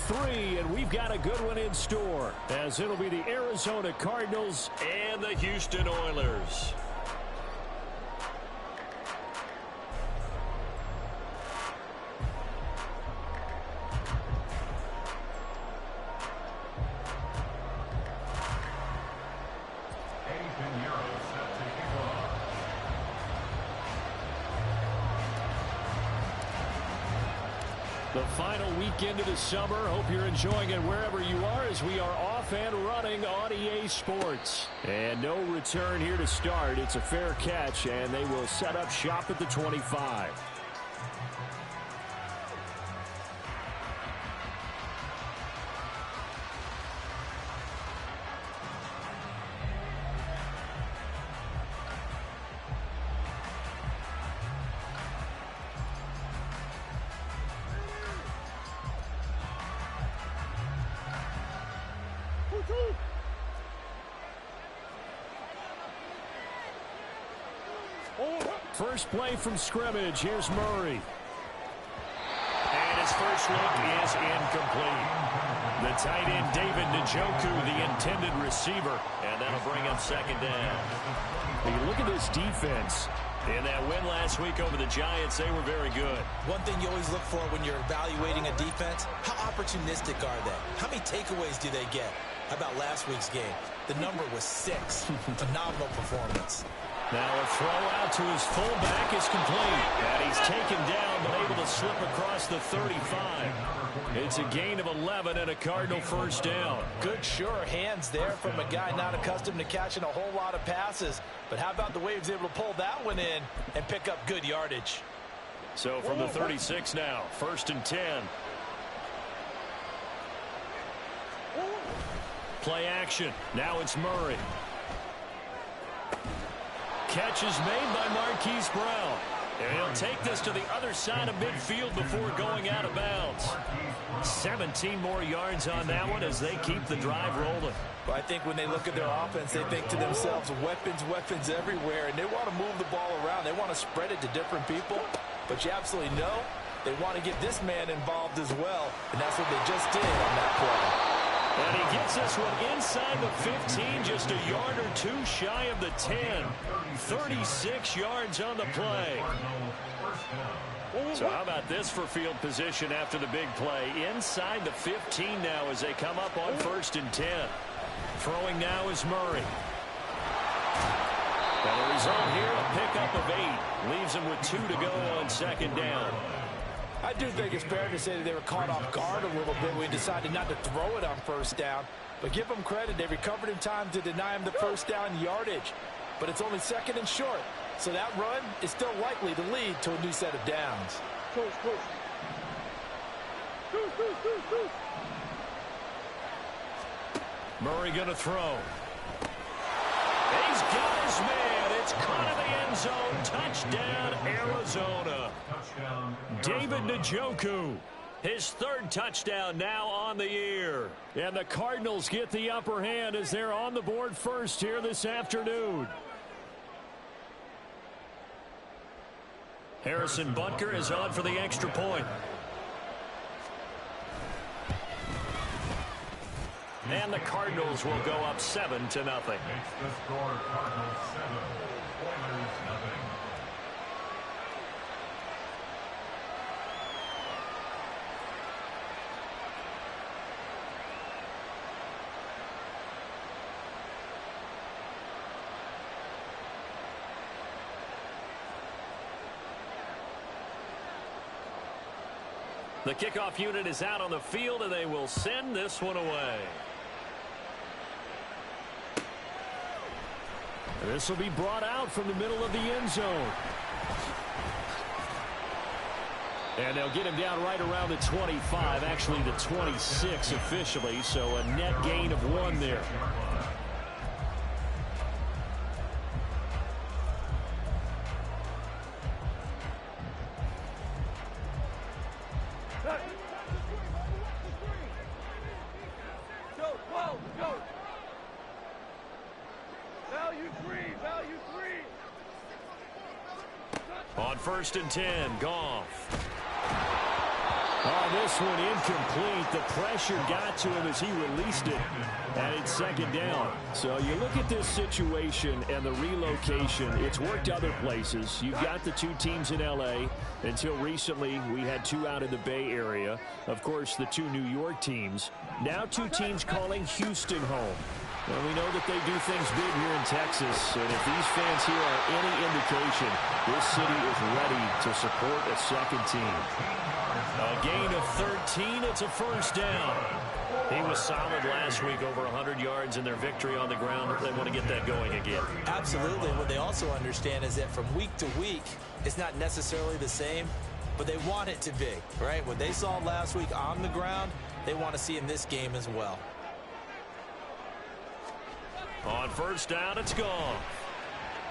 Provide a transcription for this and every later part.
3, and we've got a good one in store, as it'll be the Arizona Cardinals and the Houston Oilers. The final weekend of the summer. Hope you're enjoying it wherever you are, as we are off and running on EA Sports. And no return here to start. It's a fair catch, and they will set up shop at the 25. First play from scrimmage. Here's Murray. And his first look is incomplete. The tight end, David Njoku, the intended receiver. And that'll bring up second down. Hey, look at this defense. In that win last week over the Giants, they were very good. One thing you always look for when you're evaluating a defense, how opportunistic are they? How many takeaways do they get? How about last week's game? The number was 6. Phenomenal performance. Now a throw out to his fullback is complete. And he's taken down, but able to slip across the 35. It's a gain of 11 and a Cardinal first down. Good, sure hands there from a guy not accustomed to catching a whole lot of passes. But how about the way he was able to pull that one in and pick up good yardage? So from the 36 now, 1st and 10. Play action. Now it's Murray. Catch is made by Marquise Brown. And he'll take this to the other side of midfield before going out of bounds. 17 more yards on that one as they keep the drive rolling. Well, I think when they look at their offense, they think to themselves, weapons, weapons everywhere, and they want to move the ball around. They want to spread it to different people. But you absolutely know they want to get this man involved as well, and that's what they just did on that play. And he gets this one inside the 15, just a yard or two shy of the 10. 36 yards on the play. So how about this for field position after the big play? Inside the 15 now as they come up on 1st and 10. Throwing now is Murray. And the result here, a pickup of 8. Leaves him with 2 to go on 2nd down. I do think it's fair to say that they were caught off guard a little bit when we decided not to throw it on 1st down. But give them credit. They recovered in time to deny him the 1st down yardage. But it's only 2nd and short. So that run is still likely to lead to a new set of downs. Murray going to throw. He's got his man. It's caught in the end zone. Touchdown, Arizona. David Njoku. His 3rd touchdown now on the year. And the Cardinals get the upper hand as they're on the board first here this afternoon. Harrison Butker is on for the extra point. And the Cardinals will go up 7-0. Makes the score Cardinals 7, Oilers nothing. The kickoff unit is out on the field, and they will send this one away. This will be brought out from the middle of the end zone. And they'll get him down right around the 25, actually the 26 officially, so a net gain of 1 there. On 1st and 10, Goff. Oh, this one incomplete. The pressure got to him as he released it, and it's second down. So you look at this situation and the relocation. It's worked other places. You've got the two teams in L.A. Until recently, we had two out of the Bay Area. Of course, the two New York teams. Now two teams calling Houston home. Well, we know that they do things big here in Texas, and if these fans here are any indication, this city is ready to support a second team. A gain of 13, it's a first down. He was solid last week, over 100 yards in their victory on the ground. They want to get that going again. Absolutely. What they also understand is that from week to week, it's not necessarily the same, but they want it to be, right? What they saw last week on the ground, they want to see in this game as well. On first down, it's gone.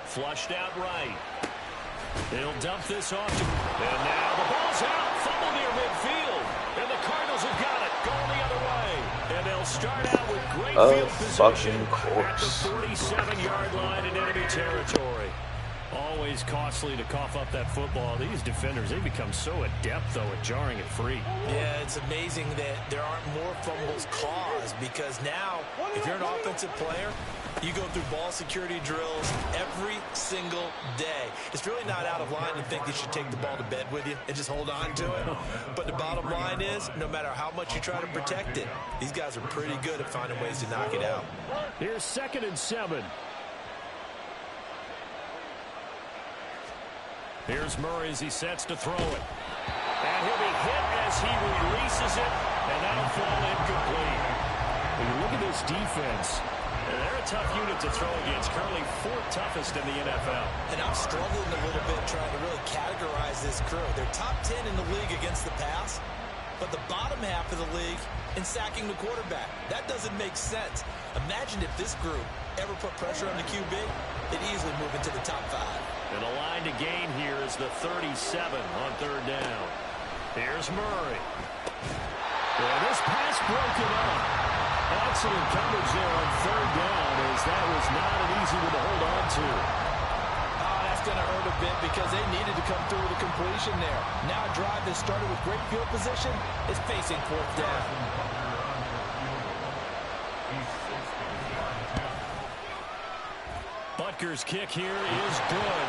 Flushed out right. They'll dump this off to... And now the ball's out. Fumble near midfield. And the Cardinals have got it. Going the other way. And they'll start out with great field position at the 47-yard line in enemy territory. Always costly to cough up that football. These defenders, they become so adept, though, at jarring it free. Yeah, it's amazing that there aren't more fumbles caused, because now, if you're an offensive player, you go through ball security drills every single day. It's really not out of line to think you should take the ball to bed with you and just hold on to it. But the bottom line is, no matter how much you try to protect it, these guys are pretty good at finding ways to knock it out. Here's 2nd and 7. Here's Murray as he sets to throw it. And he'll be hit as he releases it, and that'll fall incomplete. When you look at this defense, they're a tough unit to throw against, currently 4th toughest in the NFL. And I'm struggling a little bit trying to really categorize this crew. They're top 10 in the league against the pass, but the bottom half of the league in sacking the quarterback. That doesn't make sense. Imagine if this group ever put pressure on the QB, they'd easily move into the top 5. And the line to gain here is the 37 on 3rd down. Here's Murray. And this pass broken up. Excellent coverage there on 3rd down, as that was not an easy one to hold on to. Oh, that's going to hurt a bit because they needed to come through with a completion there. Now a drive that started with great field position is facing 4th down. Butker's kick here is good.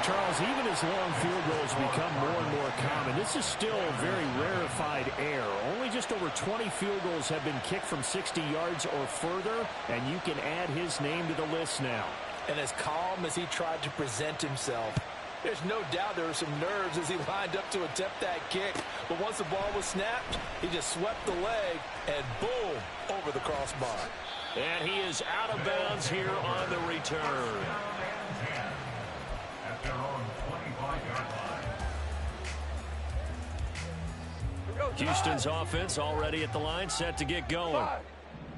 Charles, even as long field goals become more and more common, this is still a very rarefied air. Only just over 20 field goals have been kicked from 60 yards or further, and you can add his name to the list now. And as calm as he tried to present himself, there's no doubt there were some nerves as he lined up to attempt that kick. But once the ball was snapped, he just swept the leg and boom, over the crossbar. And he is out of bounds here on the return. At their own 25-yard line. Houston's offense already at the line, set to get going.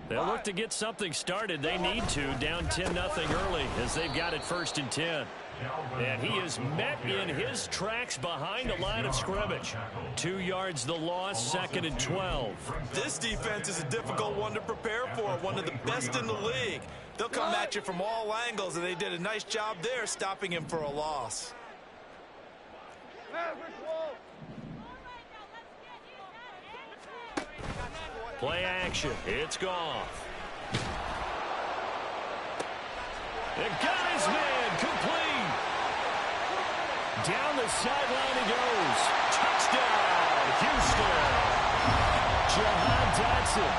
They'll look to get something started. They need to, down 10-0 early, as they've got it 1st and 10. And he is met in his tracks behind the line of scrimmage. 2 yards the loss, 2nd and 12. This defense is a difficult one to prepare for, one of the best in the league. They'll come at you from all angles, and they did a nice job there stopping him for a loss. Play action. It's Goff. It got his man complete. Down the sideline he goes. Touchdown, Houston. Jahan Dotson,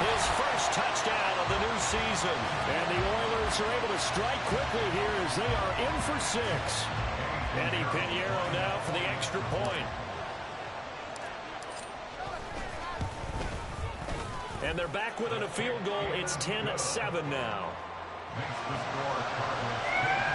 his first touchdown of the new season. And the Oilers are able to strike quickly here as they are in for 6. Eddie Pinheiro now for the extra point. And they're back within a field goal. It's 10-7 now. Makes the score Cardinals 10,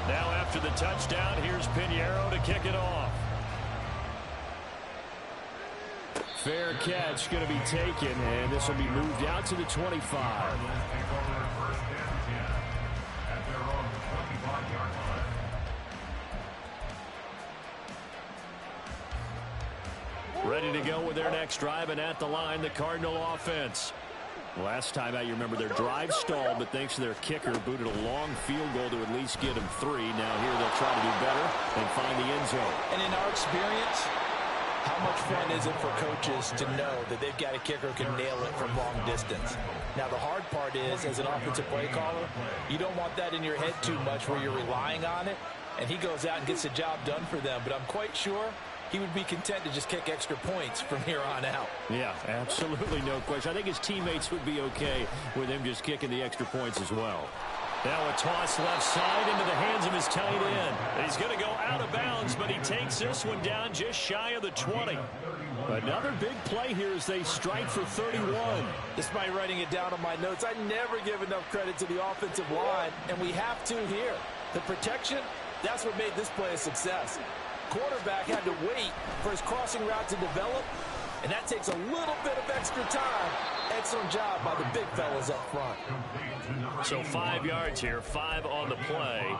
Now after the touchdown, here's Pinheiro to kick it off. Fair catch going to be taken, and this will be moved out to the 25. Cardinals take over 1st and 10 at their own 25-yard line. Ready to go with their next drive, and at the line, the Cardinal offense. Last time out, you remember their drive stalled, but thanks to their kicker, booted a long field goal to at least get them 3. Now here they'll try to do better and find the end zone. And in our experience, how much fun is it for coaches to know that they've got a kicker who can nail it from long distance? Now, the hard part is, as an offensive play caller, you don't want that in your head too much where you're relying on it, and he goes out and gets the job done for them. But I'm quite sure he would be content to just kick extra points from here on out. Yeah, absolutely no question. I think his teammates would be okay with him just kicking the extra points as well. Now a toss left side into the hands of his tight end. He's going to go out of bounds, but he takes this one down just shy of the 20. Another big play here as they strike for 31. Despite writing it down on my notes, I never give enough credit to the offensive line, and we have to here. The protection, that's what made this play a success. Quarterback had to wait for his crossing route to develop, and that takes a little bit of extra time. Excellent job by the big fellas up front. So 5 yards here, 5 on the play,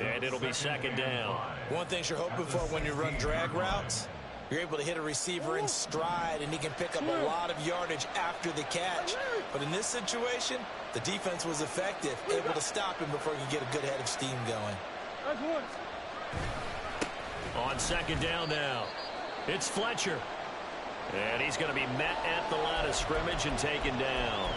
and it'll be second down. One thing you're hoping for when you run drag routes, you're able to hit a receiver in stride, and he can pick up a lot of yardage after the catch. But in this situation, the defense was effective, able to stop him before he could get a good head of steam going. On second down now, it's Fletcher. And he's going to be met at the line of scrimmage and taken down.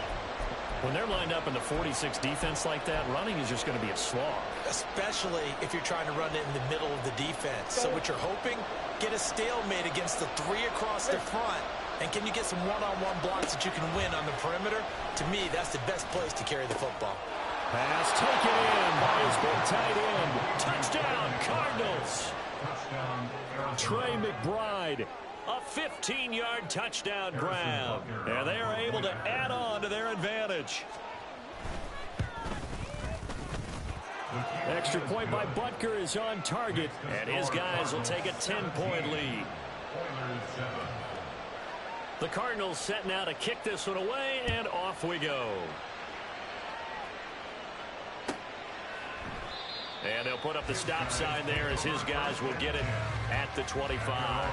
When they're lined up in the 46 defense like that, running is just going to be a slog. Especially if you're trying to run it in the middle of the defense. So what you're hoping, get a stalemate against the 3 across the front. And can you get some one-on-one blocks that you can win on the perimeter? To me, that's the best place to carry the football. Pass taken in by his big tight end. Touchdown, Cardinals. Trey McBride, a 15-yard touchdown grab. And they are able to add on to their advantage. Extra point by Butker is on target, and his guys will take a 10-point lead. The Cardinals set now to kick this one away, and off we go. And they'll put up the stop sign there as his guys will get it at the 25.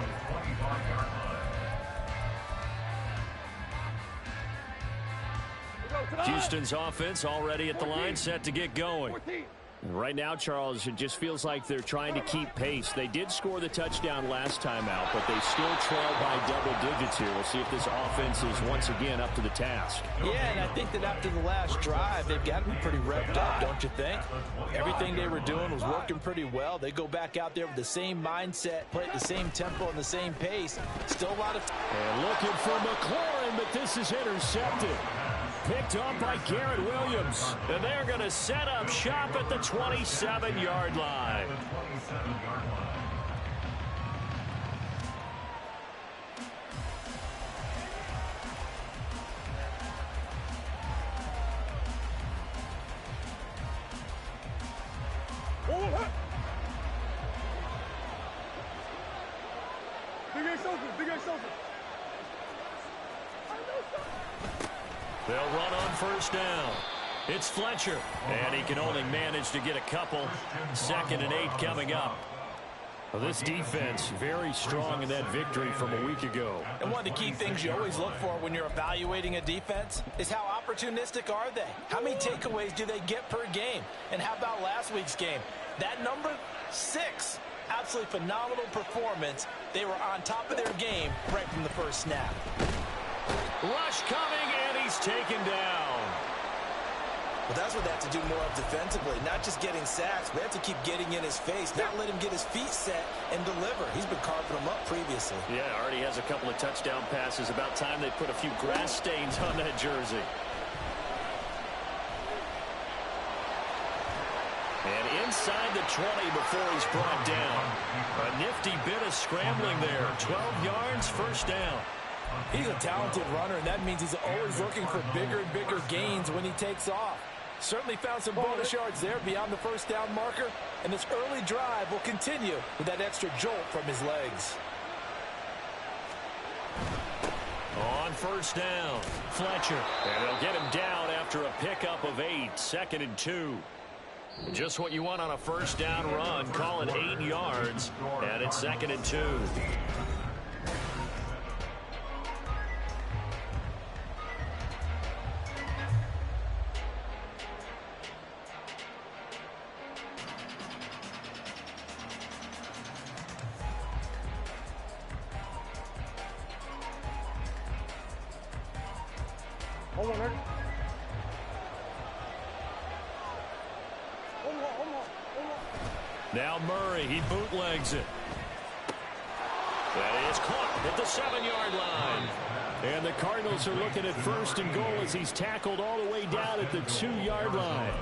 Houston's offense already at the line, set to get going. Right now, Charles, it just feels like they're trying to keep pace. They did score the touchdown last time out, but they still trail by double digits here. We'll see if this offense is once again up to the task. Yeah, and I think that after the last drive, they've got to be pretty revved up, don't you think? Everything they were doing was working pretty well. They go back out there with the same mindset, play at the same tempo and the same pace. Still a lot of... And looking for McLaurin, but this is intercepted. Picked up by Garrett Williams. And they're going to set up shop at the 27-yard line. They'll run on first down. It's Fletcher, and he can only manage to get a couple. 2nd and 8 coming up. Well, this defense very strong in that victory from a week ago. And one of the key things you always look for when you're evaluating a defense is how opportunistic are they? How many takeaways do they get per game? And how about last week's game? That number, 6. Absolutely phenomenal performance. They were on top of their game right from the first snap. Rush coming, and he's taken down. Well, that's what they have to do more of defensively, not just getting sacks. We have to keep getting in his face, not let him get his feet set and deliver. He's been carving them up previously. Yeah, already has a couple of touchdown passes. About time they put a few grass stains on that jersey. And inside the 20 before he's brought down. A nifty bit of scrambling there. 12 yards, first down. He's a talented runner, and that means he's always looking for bigger and bigger gains when he takes off. Certainly found some bonus yards there beyond the first down marker, and this early drive will continue with that extra jolt from his legs. On first down, Fletcher. And they'll get him down after a pickup of 8, 2nd and 2. Just what you want on a first down run. Call it 8 yards, and it's 2nd and 2. Now Murray, he bootlegs it. That is caught at the 7-yard line. And the Cardinals are looking at 1st and goal as he's tackled all the way down at the 2-yard line.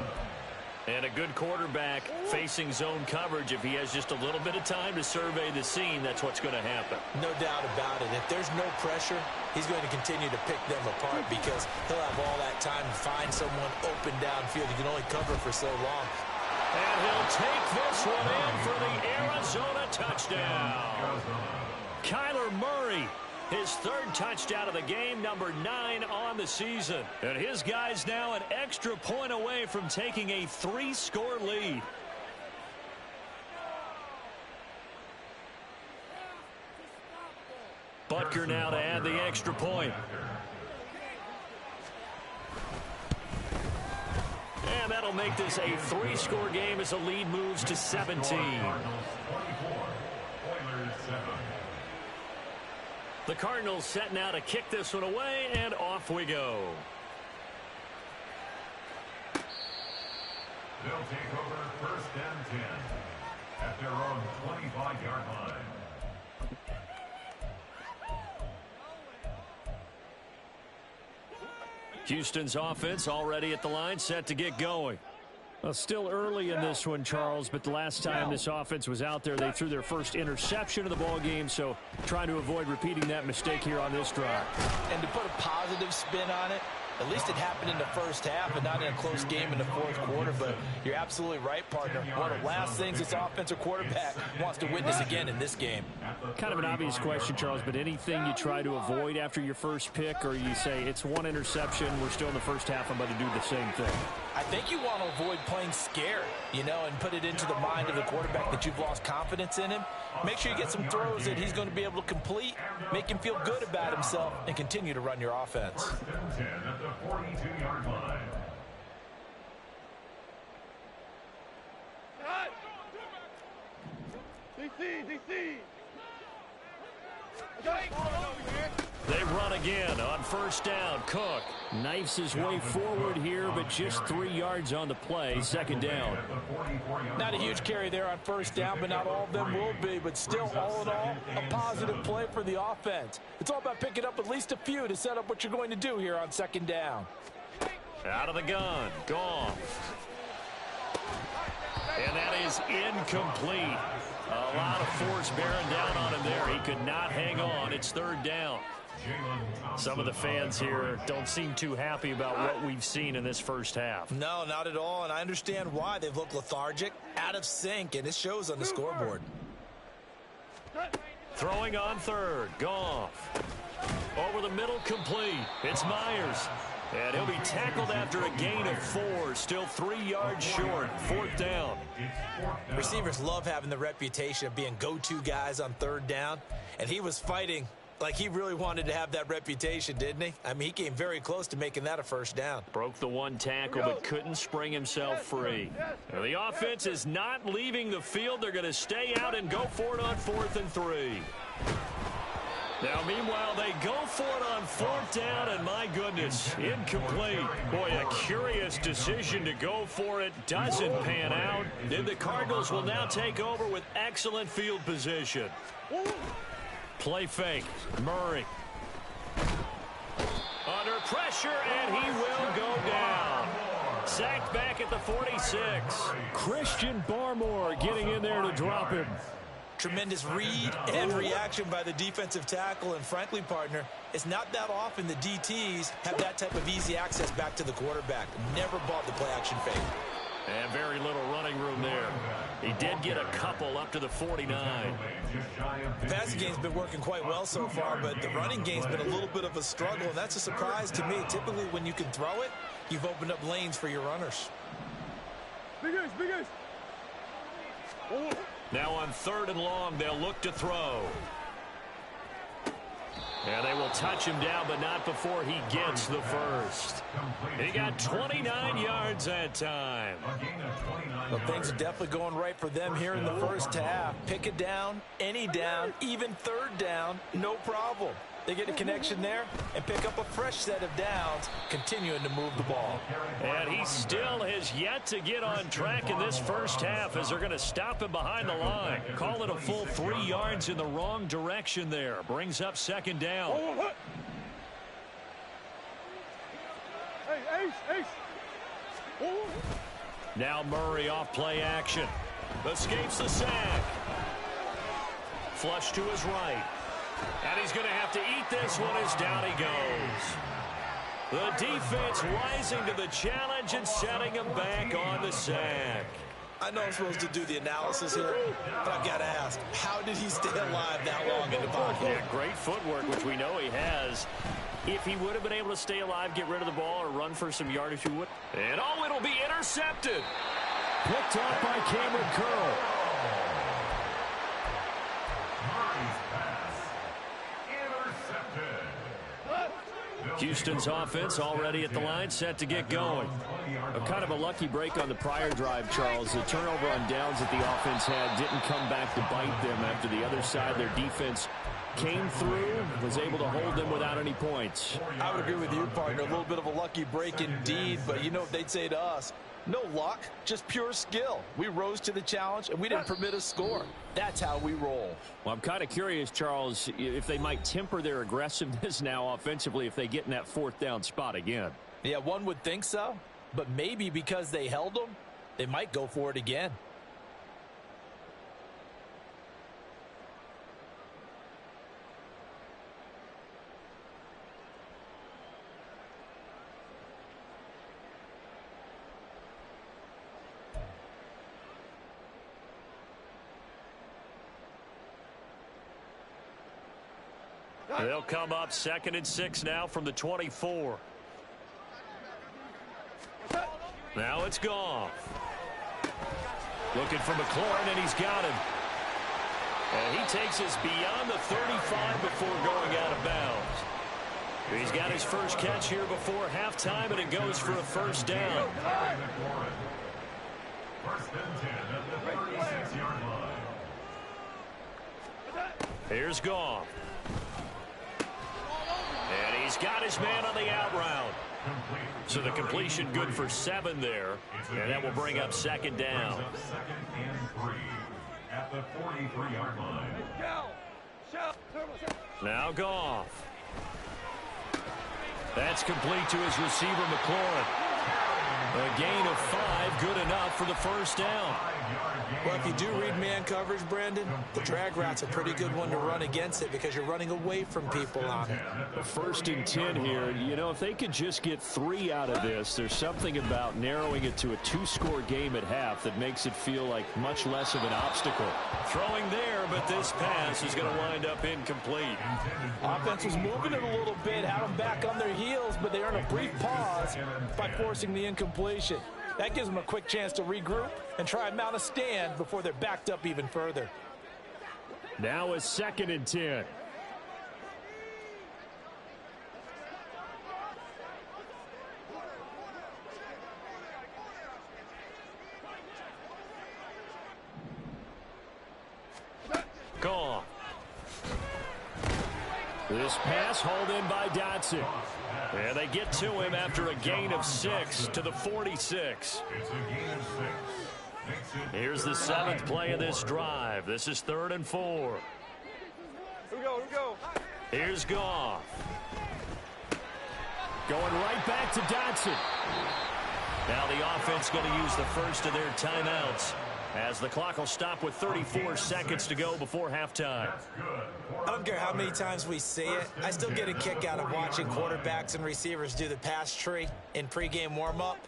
And a good quarterback facing zone coverage. If he has just a little bit of time to survey the scene, that's what's going to happen. No doubt about it. If there's no pressure, he's going to continue to pick them apart because he'll have all that time to find someone open downfield. He can only cover for so long. And he'll take this one in for the Arizona touchdown. Kyler Murray, his 3rd touchdown of the game, number 9 on the season. And his guys now an extra point away from taking a 3-score lead. Butker now to add the extra point. And that'll make this a 3-score game as the lead moves to 17. The Cardinals set now to kick this one away, and off we go. They'll take over 1st and 10 at their own 25-yard line. Houston's offense already at the line, set to get going. Well, still early in this one, Charles, but the last time this offense was out there, they threw their first interception of the ball game, so trying to avoid repeating that mistake here on this drive. And to put a positive spin on it, at least it happened in the first half and not in a close game in the 4th quarter, but you're absolutely right, partner. One of the last things this offensive quarterback wants to witness again in this game. Kind of an obvious question, Charles, but anything you try to avoid after your first pick, or you say it's one interception, we're still in the first half, I'm about to do the same thing? I think you want to avoid playing scared, you know, and put it into the mind of the quarterback that you've lost confidence in him. Make sure you get some throws that he's going to be able to complete, make him feel good about himself, and continue to run your offense. 1st and 10 at the 42-yard line. DC! They run again on 1st down. Cook knifes his way forward here, but just 3 yards on the play. 2nd down. Not a huge carry there on 1st down, but not all of them will be. But still, all in all, a positive play for the offense. It's all about picking up at least a few to set up what you're going to do here on 2nd down. Out of the gun. Goff. And that is incomplete. A lot of force bearing down on him there. He could not hang on. It's 3rd down. Some of the fans here don't seem too happy about what we've seen in this first half. No, not at all, and I understand why. They've looked lethargic, out of sync, and it shows on the scoreboard. Throwing on 3rd. Goff. Over the middle, complete. It's Myers. And he'll be tackled after a gain of 4. Still 3 yards short. 4th down. Receivers love having the reputation of being go-to guys on 3rd down, and he was fighting like he really wanted to have that reputation, didn't he? I mean, he came very close to making that a 1st down. Broke the 1 tackle, but couldn't spring himself free. Now, the offense is not leaving the field. They're going to stay out and go for it on 4th and 3. Now, meanwhile, they go for it on 4th down, and my goodness, incomplete. Boy, a curious decision to go for it. Doesn't pan out. And the Cardinals will now take over with excellent field position. Play fake. Murray. Under pressure, and he will go down. Sacked back at the 46. Christian Barmore getting in there to drop him. Tremendous read and reaction by the defensive tackle, and frankly, partner, it's not that often the DTs have that type of easy access back to the quarterback. Never bought the play-action fake. And very little running room there. He did get a couple up to the 49. The passing game's been working quite well so far, but the running game's been a little bit of a struggle, and that's a surprise to me. Typically, when you can throw it, you've opened up lanes for your runners. Big ace. Now on 3rd and long, they'll look to throw. And they will touch him down, but not before he gets the first. He got 29 yards that time. Well, things are definitely going right for them here in the first half. Pick it down, any down, even 3rd down, no problem. They get a connection there and pick up a fresh set of downs, continuing to move the ball. And he still has yet to get on track in this first half as they're going to stop him behind the line. Call it a full 3 yards in the wrong direction there. Brings up second down. Hey, Ace. Now Murray off play action. Escapes the sack. Flush to his right. And he's going to have to eat this one as down he goes. The defense rising to the challenge and setting him back on the sack. I know I'm supposed to do the analysis here, but I've got to ask, how did he stay alive that long in the pocket? Yeah, great footwork, which we know he has. If he would have been able to stay alive, get rid of the ball, or run for some yardage, he would. And oh, it'll be intercepted. Picked off by Cameron Curl. Houston's offense already at the line, set to get going. Kind of a lucky break on the prior drive, Charles. The turnover on downs that the offense had didn't come back to bite them after the other side. Their defense came through, was able to hold them without any points. I would agree with you, partner. A little bit of a lucky break indeed, but you know what they'd say to us? No luck, just pure skill. We rose to the challenge, and we didn't permit a score. That's how we roll. Well, I'm kind of curious, Charles, if they might temper their aggressiveness now offensively if they get in that 4th down spot again. Yeah, one would think so, but maybe because they held them, they might go for it again. They'll come up 2nd and 6 now from the 24. Now it's Goff. Looking for McLaurin, and he's got him. And he takes us beyond the 35 before going out of bounds. He's got his first catch here before halftime, and it goes for a first down. First and 10 at the 36-yard line. Here's Goff. And he's got his man on the out route. So the completion good for 7 there. And that will bring up second down. Second and 3 at the 43-yard line. Now Goff. That's complete to his receiver, McLaurin. A gain of 5, good enough for the first down. Well, if you do read man coverage, Brandon, the drag route's a pretty good one to run against it because you're running away from people on it. First and 10 here. You know, if they could just get 3 out of this, there's something about narrowing it to a 2-score game at half that makes it feel like much less of an obstacle. Throwing there, but this pass is going to wind up incomplete. Offense was moving it a little bit, had them back on their heels, but they earned a brief pause by forcing the incompletion. That gives them a quick chance to regroup and try and mount a stand before they're backed up even further. Now a 2nd and 10. Gone. This pass hauled in by Dotson. And they get to him after a gain of 6 to the 46. Here's the 7th play of this drive. This is 3rd and 4. Here we go. Here's Goff. Going right back to Dotson. Now the offense going to use the first of their timeouts as the clock will stop with 34 seconds to go before halftime. I don't care how many times we see it. I still get a kick out of watching quarterbacks and receivers do the pass tree in pregame warm-up.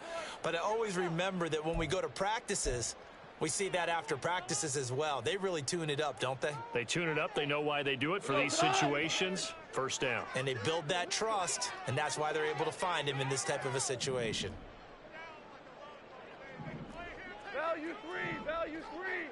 But I always remember that when we go to practices, we see that after practices as well. They really tune it up, don't they? They tune it up. They know why they do it for these situations. First down. And they build that trust, and that's why they're able to find him in this type of a situation. Value three.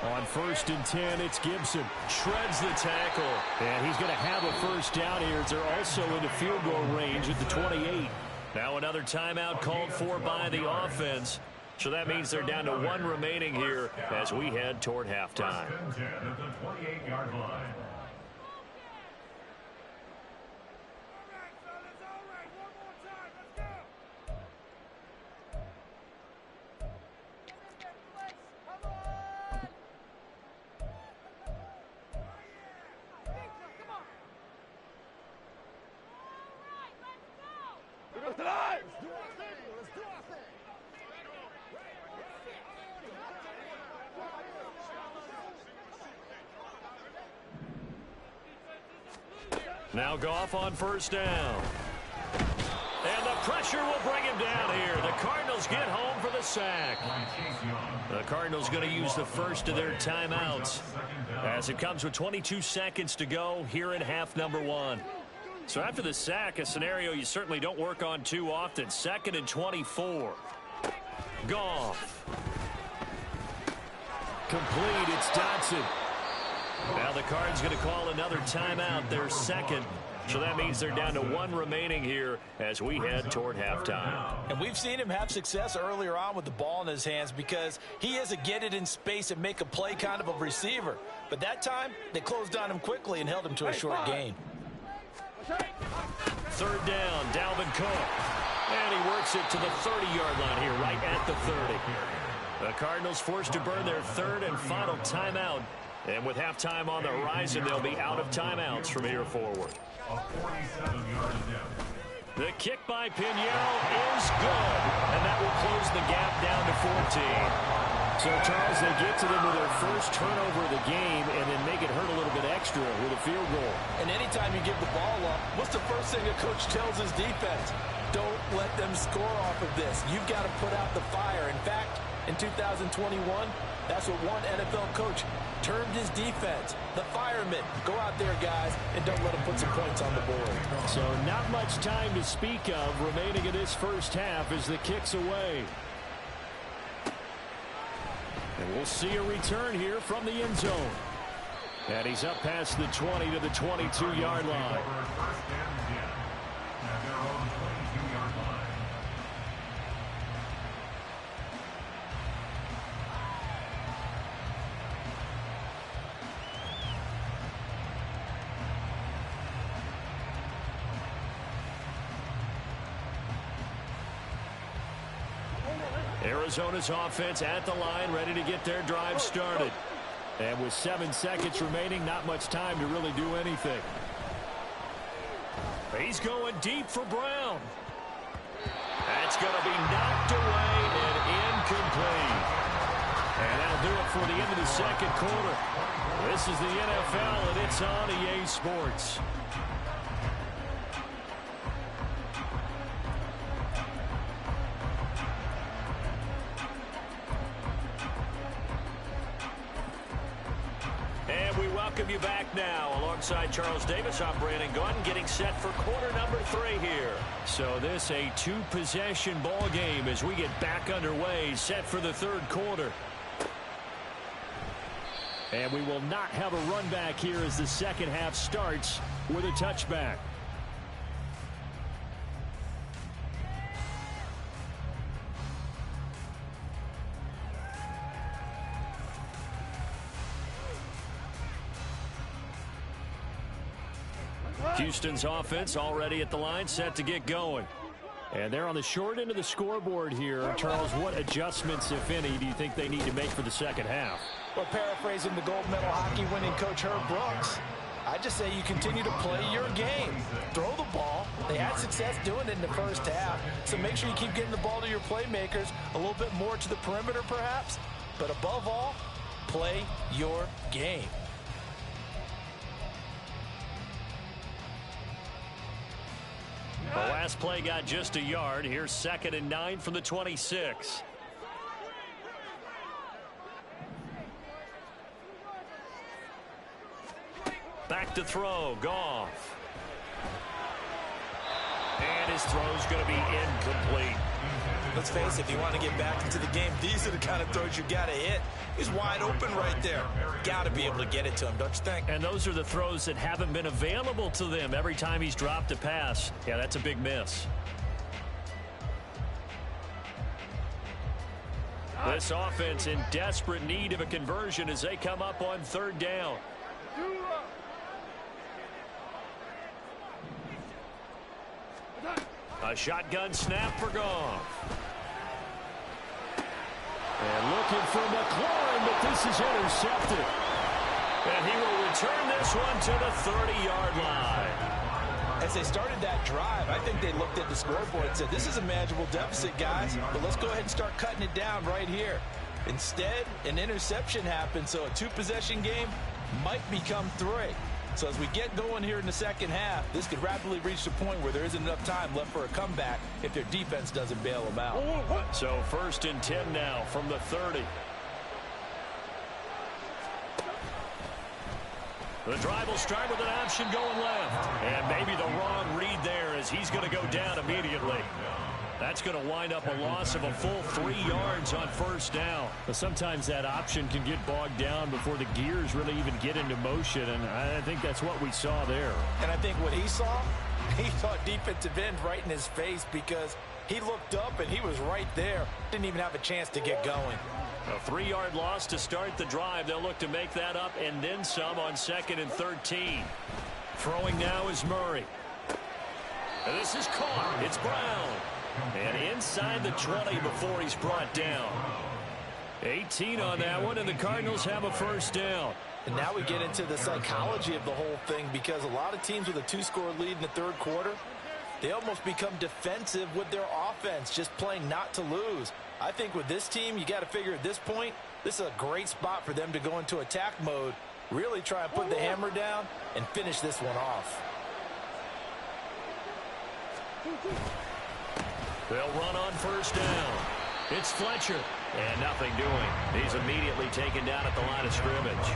On 1st and 10, it's Gibson. Shreds the tackle. And he's going to have a first down here. They're also into field goal range at the 28. Now another timeout called for by the offense. So that means they're down to 1 remaining here as we head toward halftime. Now Goff on first down. And the pressure will bring him down here. The Cardinals get home for the sack. The Cardinals going to use the first of their timeouts as it comes with 22 seconds to go here in half number 1. So after the sack, a scenario you certainly don't work on too often. 2nd and 24. Goff. Complete. It's Dotson. Now the Cards going to call another timeout, their second. So that means they're down to 1 remaining here as we head toward halftime. And we've seen him have success earlier on with the ball in his hands because he is a get it in space and make a play kind of a receiver. But that time, they closed on him quickly and held him to a short gain. 3rd down, Dalvin Cook. And he works it to the 30-yard line here, right at the 30. The Cardinals forced to burn their 3rd and final timeout. And with halftime on the horizon, they'll be out of timeouts from here forward. The kick by Pinheiro is good, and that will close the gap down to 14. So, Charles, they get to them with their first turnover of the game and then make it hurt a little bit extra with a field goal. And anytime you give the ball up, what's the first thing a coach tells his defense? Don't let them score off of this. You've got to put out the fire. In fact, in 2021, that's what one NFL coach termed his defense, the firemen. Go out there, guys, and don't let them put some points on the board. So not much time to speak of remaining in this first half as the kick's away. And we'll see a return here from the end zone. And he's up past the 20 to the 22-yard line. Arizona's offense at the line, ready to get their drive started. And with 7 seconds remaining, not much time to really do anything. He's going deep for Brown. That's going to be knocked away and incomplete. And that'll do it for the end of the second quarter. This is the NFL, and it's on EA Sports. Welcome you back now. Alongside Charles Davis, I'm Brandon Gunn, getting set for quarter number 3 here. So this a 2-possession ball game as we get back underway, set for the 3rd quarter. And we will not have a run back here as the second half starts with a touchback. Houston's offense already at the line, set to get going. And they're on the short end of the scoreboard here. Charles, what adjustments, if any, do you think they need to make for the second half? Well, paraphrasing the gold medal hockey winning coach Herb Brooks, I just say you continue to play your game. Throw the ball. They had success doing it in the first half, so make sure you keep getting the ball to your playmakers, a little bit more to the perimeter perhaps, but above all, play your game. The last play got just a yard. Here's 2nd and 9 from the 26. Back to throw. Goff. And his throw's going to be incomplete. Let's face it, if you want to get back into the game, these are the kind of throws you got to hit. He's wide open right there. Got to be able to get it to him, don't you think? And those are the throws that haven't been available to them every time he's dropped a pass. Yeah, that's a big miss. This offense in desperate need of a conversion as they come up on 3rd down. A shotgun snap for Goff. And looking for McLaurin, but this is intercepted. And he will return this one to the 30-yard line. As they started that drive, I think they looked at the scoreboard and said, this is a manageable deficit, guys, but let's go ahead and start cutting it down right here. Instead, an interception happened, so a 2-possession game might become 3. So as we get going here in the second half, this could rapidly reach the point where there isn't enough time left for a comeback if their defense doesn't bail them out. So 1st and 10 now from the 30. The drive will start with an option going left. And maybe the wrong read there as he's going to go down immediately. That's going to wind up a loss of a full 3 yards on 1st down. But sometimes that option can get bogged down before the gears really even get into motion, and I think that's what we saw there. And I think what he saw defensive end right in his face because he looked up and he was right there. Didn't even have a chance to get going. A 3-yard loss to start the drive. They'll look to make that up and then some on 2nd and 13. Throwing now is Murray. And this is caught. It's Brown. And inside the 20 before he's brought down. 18 on that one, and the Cardinals have a 1st down. And now we get into the psychology of the whole thing because a lot of teams with a 2-score lead in the 3rd quarter, they almost become defensive with their offense, just playing not to lose. I think with this team, you got to figure at this point, this is a great spot for them to go into attack mode, really try and put the hammer down and finish this one off. They'll run on 1st down. It's Fletcher. And nothing doing. He's immediately taken down at the line of scrimmage.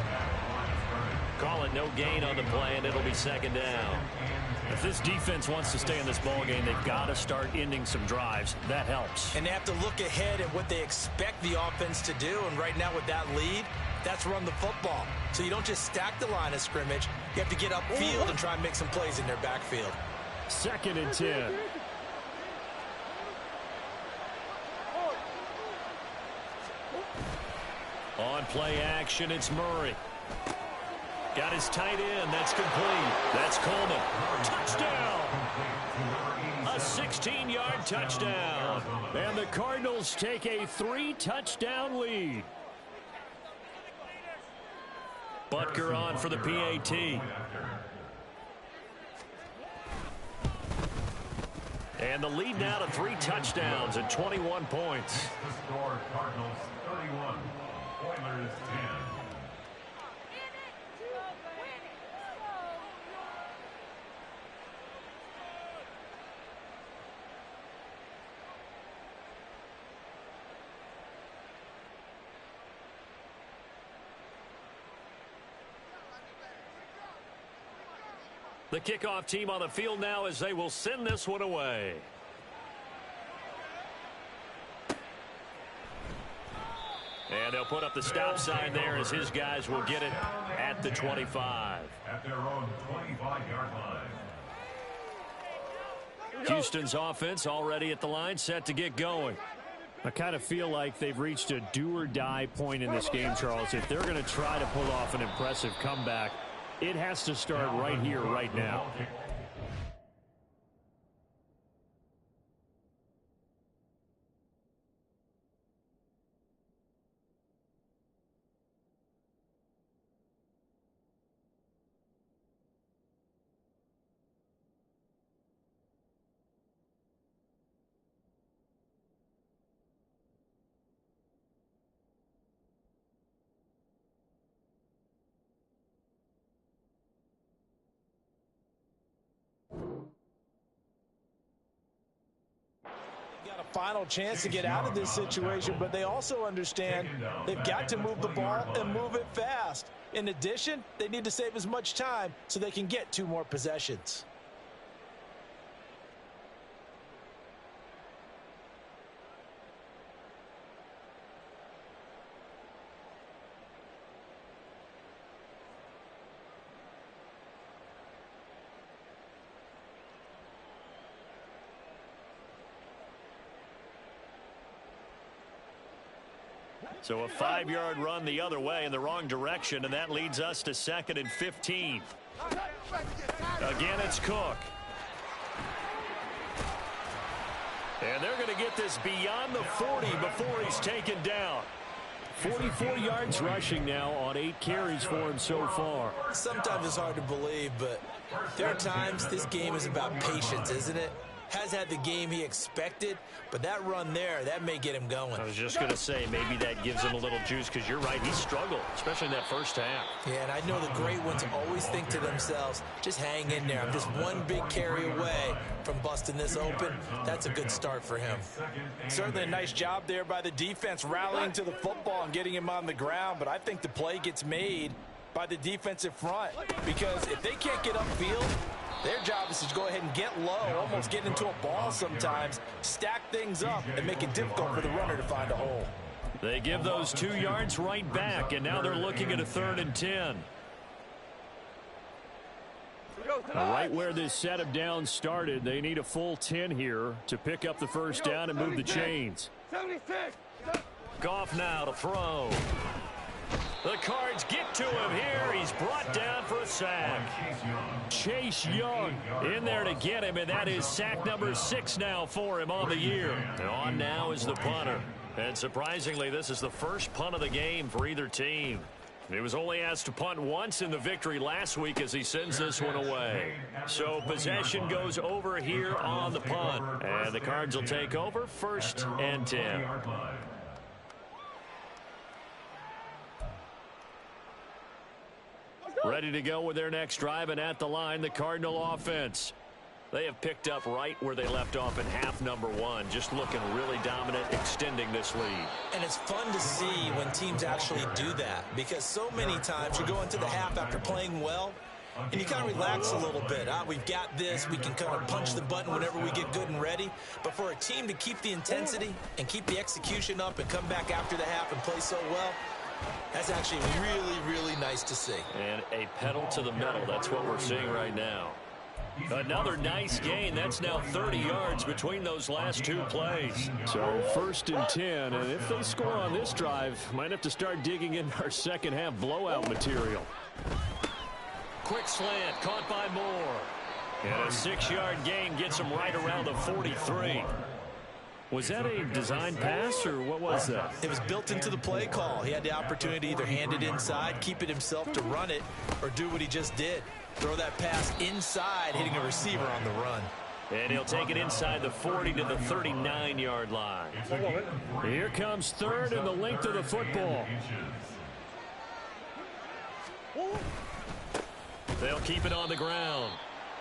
Call it no gain on the play, and it'll be 2nd down. If this defense wants to stay in this ballgame, they've got to start ending some drives. That helps. And they have to look ahead at what they expect the offense to do. And right now with that lead, that's run the football. So you don't just stack the line of scrimmage. You have to get upfield and try and make some plays in their backfield. 2nd and 10. On play action, it's Murray. Got his tight end. That's complete. That's Coleman. Touchdown! A 16-yard touchdown. And the Cardinals take a 3-touchdown lead. Butker on for the PAT. And the lead now to 3 touchdowns and 21 points. The score, Cardinals 31, Oilers 10. The kickoff team on the field now as they will send this one away. And they'll put up the stop sign there as his guys will get it at the 25. At their own 25-yard line. Houston's offense already at the line, set to get going. I kind of feel like they've reached a do-or-die point in this game, Charles. If they're going to try to pull off an impressive comeback, it has to start right here, right now. Final chance to get out of this situation, but they also understand they've got to move the ball and move it fast. In addition, they need to save as much time so they can get 2 more possessions. So a 5-yard run the other way in the wrong direction, and that leads us to 2nd and 15. Again, it's Cook. And they're going to get this beyond the 40 before he's taken down. 44 yards rushing now on 8 carries for him so far. Sometimes it's hard to believe, but there are times this game is about patience, isn't it? has had the game he expected, but that run there, that may get him going. I was just going to say, maybe that gives him a little juice, because you're right, he struggled, especially in that first half. Yeah, and I know the great ones always think to themselves, just hang in there. I'm just one big carry away from busting this open. That's a good start for him. Certainly a nice job there by the defense, rallying to the football and getting him on the ground, but I think the play gets made by the defensive front, because if they can't get upfield, their job is to go ahead and get low, almost get into a ball sometimes, stack things up, and make it difficult for the runner to find a hole. They give those 2 yards right back, and now they're looking at a 3rd and 10. Right where this set of downs started, they need a full 10 here to pick up the first down and move the chains. 76. Goff now to throw. The Cards get to him here. He's brought down for a sack. Chase Young in there to get him, and that is sack number 6 now for him on the year. And on now is the punter. And surprisingly, this is the first punt of the game for either team. He was only asked to punt once in the victory last week as he sends this one away. So possession goes over here on the punt. And the Cards will take over 1st and 10. Ready to go with their next drive, and at the line, the Cardinal offense. They have picked up right where they left off in half number 1, just looking really dominant, extending this lead. And it's fun to see when teams actually do that, because so many times you go into the half after playing well, and you kind of relax a little bit. We've got this. We can kind of punch the button whenever we get good and ready. But for a team to keep the intensity and keep the execution up and come back after the half and play so well, that's actually really, really nice to see. And a pedal to the metal. That's what we're seeing right now. Another nice gain. That's now 30 yards between those last 2 plays. So 1st and 10. And if they score on this drive, might have to start digging in our second half blowout material. Quick slant caught by Moore. And a 6-yard gain gets him right around the 43. Was that a design pass, or what was that? It was built into the play call. He had the opportunity to either hand it inside, keep it himself to run it, or do what he just did. Throw that pass inside, hitting a receiver on the run. And he'll take it inside the 40 to the 39-yard line. Here comes 3rd and the length of the football. They'll keep it on the ground.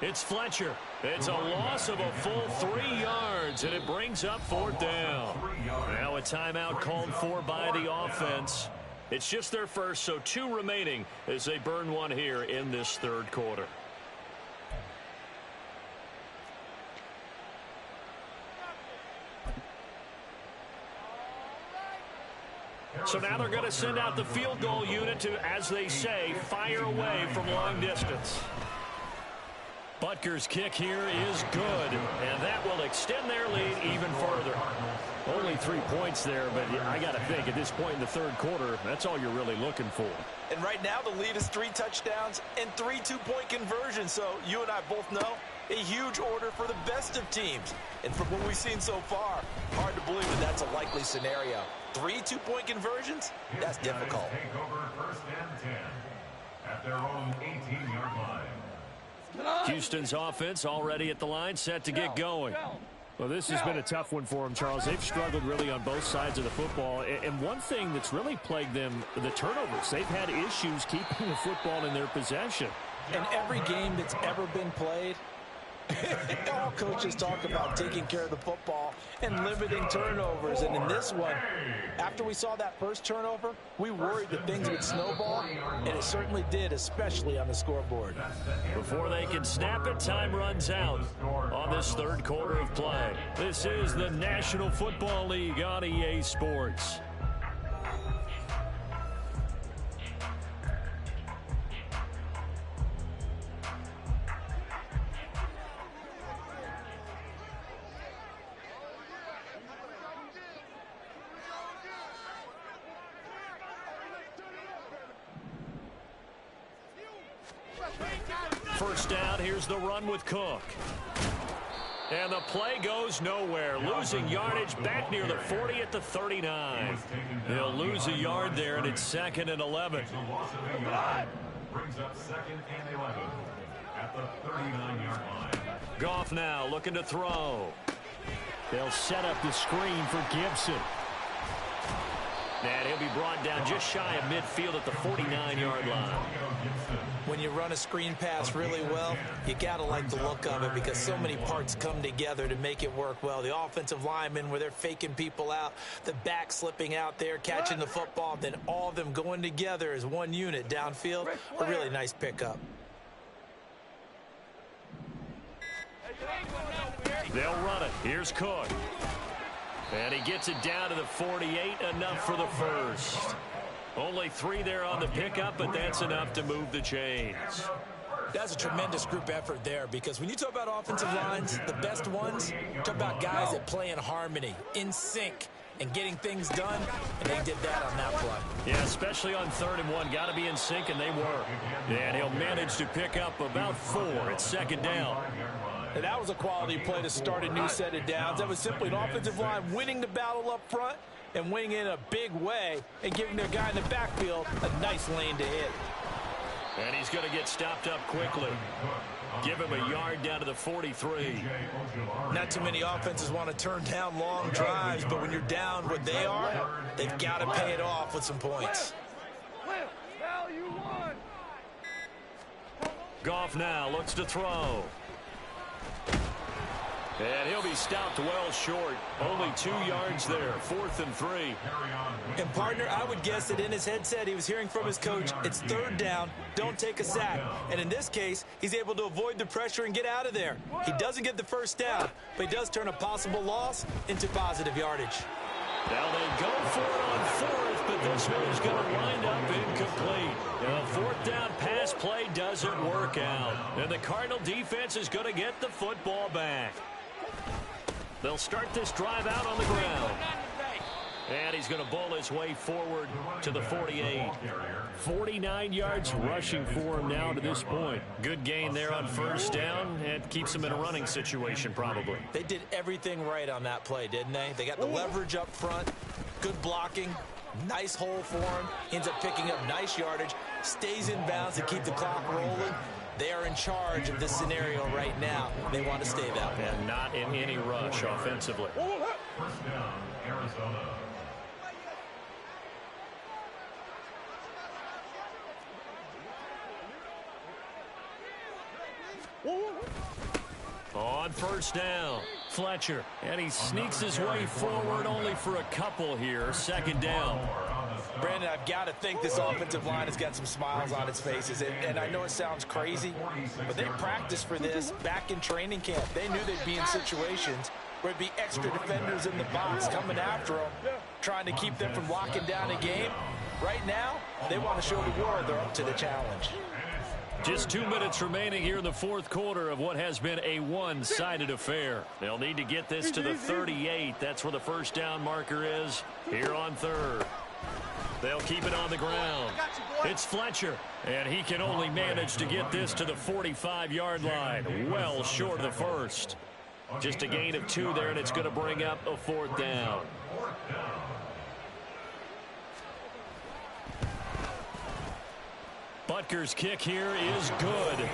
It's Fletcher. It's a loss of a full 3 yards, and it brings up 4th down. Now a timeout called for by the offense. It's just their first, so 2 remaining as they burn one here in this 3rd quarter. So now they're going to send out the field goal unit to, as they say, fire away from long distance. Butker's kick here is good, and that will extend their lead even further. Only 3 points there, but I got to think at this point in the 3rd quarter, that's all you're really looking for. And right now the lead is 3 touchdowns and 3 2-point conversions. So you and I both know a huge order for the best of teams. And from what we've seen so far, hard to believe that that's a likely scenario. 3 2-point conversions? That's difficult. Take over 1st and 10 at their own 18-yard line. Houston's offense already at the line, set to get going. Well, this has been a tough one for them, Charles. They've struggled really on both sides of the football. And one thing that's really plagued them, the turnovers. They've had issues keeping the football in their possession. In every game that's ever been played, all coaches talk about taking care of the football and limiting turnovers. And in this one, after we saw that first turnover, we worried that things would snowball, and it certainly did, especially on the scoreboard. Before they can snap it, time runs out on this 3rd quarter of play. This is the National Football League on EA Sports. First down, here's the run with Cook. And the play goes nowhere. Losing yardage back near the 40 at the 39. They'll lose a yard there, and it's 2nd and 11. Brings up 2nd and 11 at the 39-yard line. Goff now looking to throw. They'll set up the screen for Gibson. And he'll be brought down just shy of midfield at the 49-yard line. When you run a screen pass really well, you got to like the look of it because so many parts come together to make it work well. The offensive linemen, where they're faking people out, the back slipping out there, catching the football, then all of them going together as one unit downfield. A really nice pickup. They'll run it. Here's Cook. And he gets it down to the 48, enough for the first. Only 3 there on the pickup, but that's enough to move the chains. That's a tremendous group effort there because when you talk about offensive lines, the best ones, talk about guys that play in harmony, in sync, and getting things done, and they did that on that play. Yeah, especially on 3rd and 1. Got to be in sync, and they were. And he'll manage to pick up about 4 at 2nd down. And that was a quality play to start a new set of downs. That was simply an offensive line winning the battle up front and winning in a big way and giving their guy in the backfield a nice lane to hit. And he's going to get stopped up quickly. Give him a yard down to the 43. Not too many offenses want to turn down long drives, but when you're down what they are, they've got to pay it off with some points. Goff now looks to throw. And he'll be stopped well short. Only 2 yards there. 4th and 3. And, partner, I would guess that in his headset he was hearing from his coach, it's 3rd down, don't take a sack. And in this case, he's able to avoid the pressure and get out of there. He doesn't get the first down, but he does turn a possible loss into positive yardage. Now they go for it on 4th, but this one is going to wind up incomplete. Now, 4th down pass play doesn't work out. And the Cardinal defense is going to get the football back. They'll start this drive out on the ground. And he's going to bowl his way forward to the 48. 49 yards rushing for him now to this point. Good gain there on 1st down, and keeps him in a running situation probably. They did everything right on that play, didn't they? They got the leverage up front, good blocking, nice hole for him. Ends up picking up nice yardage, stays in bounds to keep the clock rolling. They are in charge of this scenario right now. They want to stay that way. And not in any rush offensively. 1st down, Arizona. On 1st down, Fletcher. And he sneaks his way forward only for a couple here. 2nd down. Brandon, I've got to think this offensive line has got some smiles on its faces. And I know it sounds crazy, but they practiced for this back in training camp. They knew they'd be in situations where it'd be extra defenders in the box coming after them, trying to keep them from locking down a game. Right now, they want to show the world they're up to the challenge. Just 2 minutes remaining here in the 4th quarter of what has been a one-sided affair. They'll need to get this to the 38. That's where the 1st down marker is here on 3rd. They'll keep it on the ground. It's Fletcher, and he can only manage to get this to the 45-yard line, well short of the first. Just a gain of 2 there, and it's going to bring up a 4th down. Butker's kick here is good.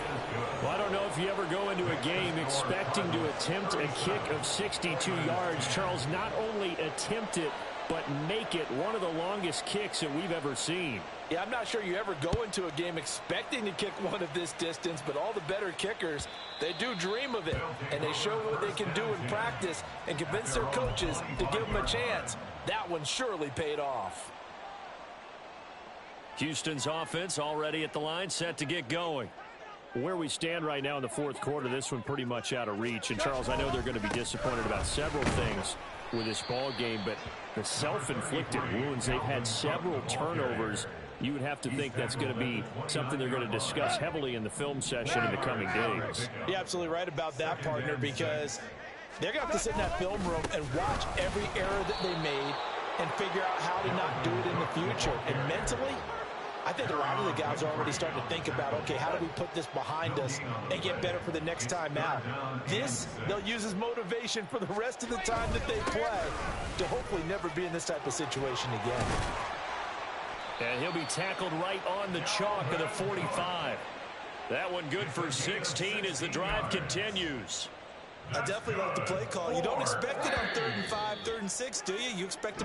Well, I don't know if you ever go into a game expecting to attempt a kick of 62 yards. Charles, not only attempt it, but make it one of the longest kicks that we've ever seen. Yeah, I'm not sure you ever go into a game expecting to kick one of this distance, but all the better kickers, they do dream of it, and they show what they can do in practice and convince their coaches to give them a chance. That one surely paid off. Houston's offense already at the line, set to get going. Where we stand right now in the 4th quarter, this one pretty much out of reach. And, Charles, I know they're going to be disappointed about several things with this ball game, but the self-inflicted wounds, they've had several turnovers. You would have to think that's going to be something they're going to discuss heavily in the film session in the coming days. You're absolutely right about that, partner, because they're going to have to sit in that film room and watch every error that they made and figure out how to not do it in the future. And mentally, I think a lot of the guys are already starting to think about, okay, how do we put this behind us and get better for the next time out? This, they'll use as motivation for the rest of the time that they play to hopefully never be in this type of situation again. And he'll be tackled right on the chalk of the 45. That one good for 16 as the drive continues. I definitely like the play call. You don't expect it on 3rd and 5, 3rd and 6, do you? You expect to